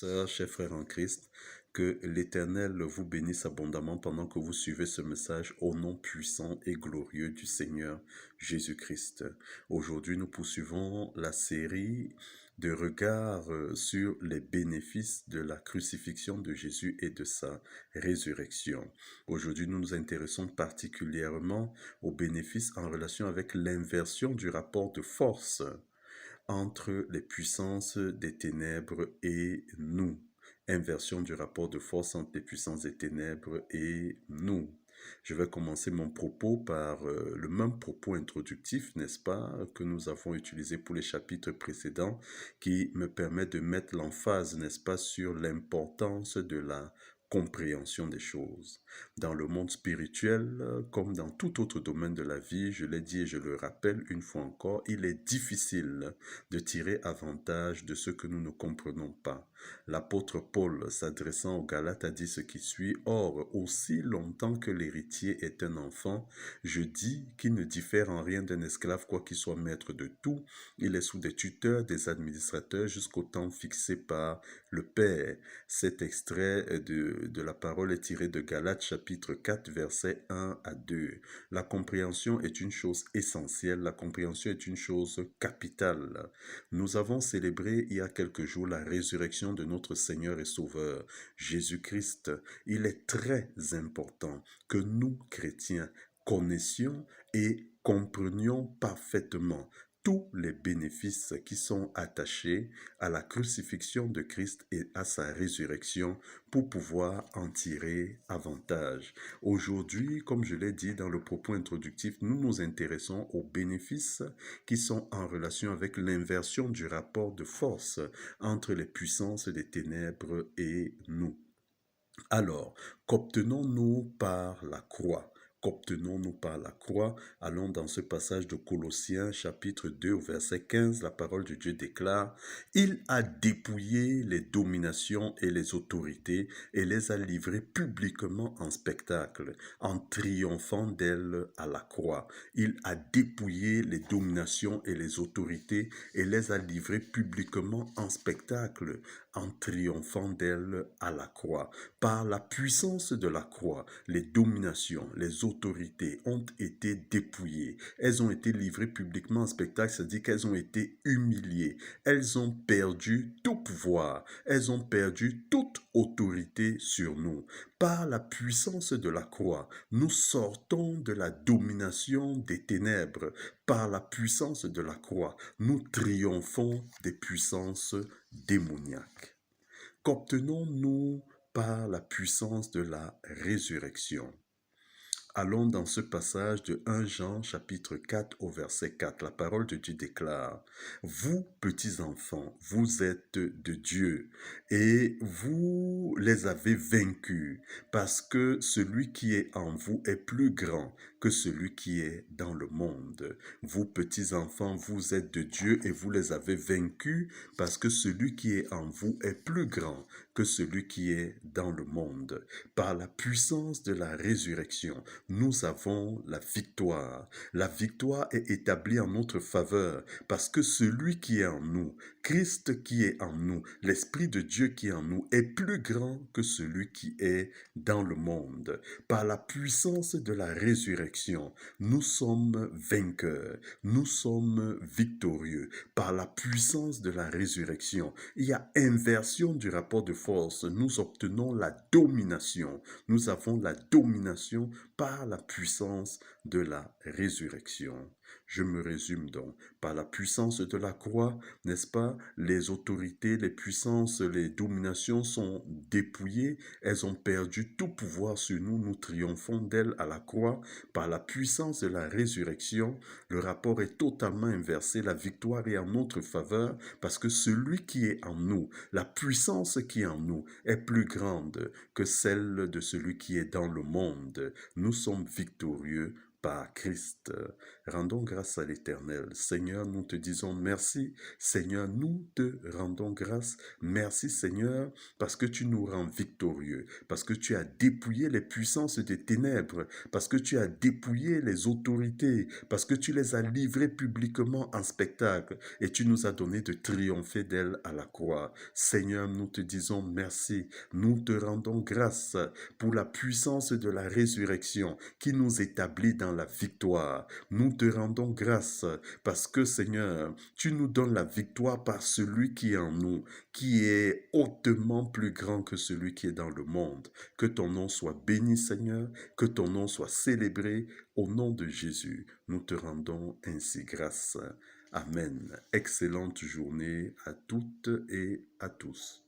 sœurs, chers frères en Christ, que l'Éternel vous bénisse abondamment pendant que vous suivez ce message au nom puissant et glorieux du Seigneur Jésus-Christ. Aujourd'hui, nous poursuivons la série de regards sur les bénéfices de la crucifixion de Jésus et de sa résurrection. Aujourd'hui, nous nous intéressons particulièrement aux bénéfices en relation avec l'inversion du rapport de force entre les puissances des ténèbres et nous. Inversion du rapport de force entre les puissances des ténèbres et nous. Je vais commencer mon propos par le même propos introductif, n'est-ce pas, que nous avons utilisé pour les chapitres précédents, qui me permet de mettre l'emphase, n'est-ce pas, sur l'importance de la compréhension des choses. Dans le monde spirituel, comme dans tout autre domaine de la vie, je l'ai dit et je le rappelle une fois encore, il est difficile de tirer avantage de ce que nous ne comprenons pas. L'apôtre Paul, s'adressant aux Galates, a dit ce qui suit: « Or, aussi longtemps que l'héritier est un enfant, je dis qu'il ne diffère en rien d'un esclave, quoiqu'il soit maître de tout. Il est sous des tuteurs, des administrateurs, jusqu'au temps fixé par le Père. » Cet extrait de la parole est tiré de Galates chapitre 4, versets 1 à 2. La compréhension est une chose essentielle, la compréhension est une chose capitale. Nous avons célébré il y a quelques jours la résurrection de notre Seigneur et Sauveur, Jésus-Christ. Il est très important que nous, chrétiens, connaissions et comprenions parfaitement tous les bénéfices qui sont attachés à la crucifixion de Christ et à sa résurrection pour pouvoir en tirer avantage. Aujourd'hui, comme je l'ai dit dans le propos introductif, nous nous intéressons aux bénéfices qui sont en relation avec l'inversion du rapport de force entre les puissances des ténèbres et nous. Alors, qu'obtenons-nous par la croix? Qu'obtenons-nous par la croix? Allons dans ce passage de Colossiens chapitre 2 au verset 15, la parole de Dieu déclare: « Il a dépouillé les dominations et les autorités et les a livrées publiquement en spectacle, en triomphant d'elles à la croix. Il a dépouillé les dominations et les autorités et les a livrées publiquement en spectacle, en triomphant d'elles à la croix. » Par la puissance de la croix, les dominations, les autorités ont été dépouillées. Elles ont été livrées publiquement en spectacle, c'est-à-dire qu'elles ont été humiliées. Elles ont perdu tout pouvoir. Elles ont perdu toute autorité sur nous. Par la puissance de la croix, nous sortons de la domination des ténèbres. Par la puissance de la croix, nous triomphons des puissances démoniaques. Qu'obtenons-nous par la puissance de la résurrection? Allons dans ce passage de 1 Jean chapitre 4 au verset 4. La parole de Dieu déclare: « Vous, petits enfants, vous êtes de Dieu et vous les avez vaincus, parce que celui qui est en vous est plus grand que celui qui est dans le monde. Vous, petits enfants, vous êtes de Dieu et vous les avez vaincus, parce que celui qui est en vous est plus grand que celui qui est dans le monde. » Par la puissance de la résurrection, nous avons la victoire. La victoire est établie en notre faveur parce que celui qui est en nous, Christ qui est en nous, l'Esprit de Dieu qui est en nous, est plus grand que celui qui est dans le monde. Par la puissance de la résurrection, nous sommes vainqueurs, nous sommes victorieux. Par la puissance de la résurrection, il y a inversion du rapport de force. Nous obtenons la domination. Nous avons la domination par la puissance de la résurrection. Je me résume donc. Par la puissance de la croix, n'est-ce pas, les autorités, les puissances, les dominations sont dépouillées. Elles ont perdu tout pouvoir sur nous. Nous triomphons d'elles à la croix. Par la puissance de la résurrection, le rapport est totalement inversé. La victoire est en notre faveur parce que celui qui est en nous, la puissance qui est en nous, est plus grande que celle de celui qui est dans le monde. Nous sommes victorieux par Christ. Rendons grâce à l'Éternel. Seigneur, nous te disons merci. Seigneur, nous te rendons grâce. Merci Seigneur, parce que tu nous rends victorieux, parce que tu as dépouillé les puissances des ténèbres, parce que tu as dépouillé les autorités, parce que tu les as livrées publiquement en spectacle et tu nous as donné de triompher d'elles à la croix. Seigneur, nous te disons merci. Nous te rendons grâce pour la puissance de la résurrection qui nous établit dans la victoire. Nous te rendons grâce parce que Seigneur, tu nous donnes la victoire par celui qui est en nous, qui est hautement plus grand que celui qui est dans le monde. Que ton nom soit béni, Seigneur, que ton nom soit célébré. Au nom de Jésus, nous te rendons ainsi grâce. Amen. Excellente journée à toutes et à tous.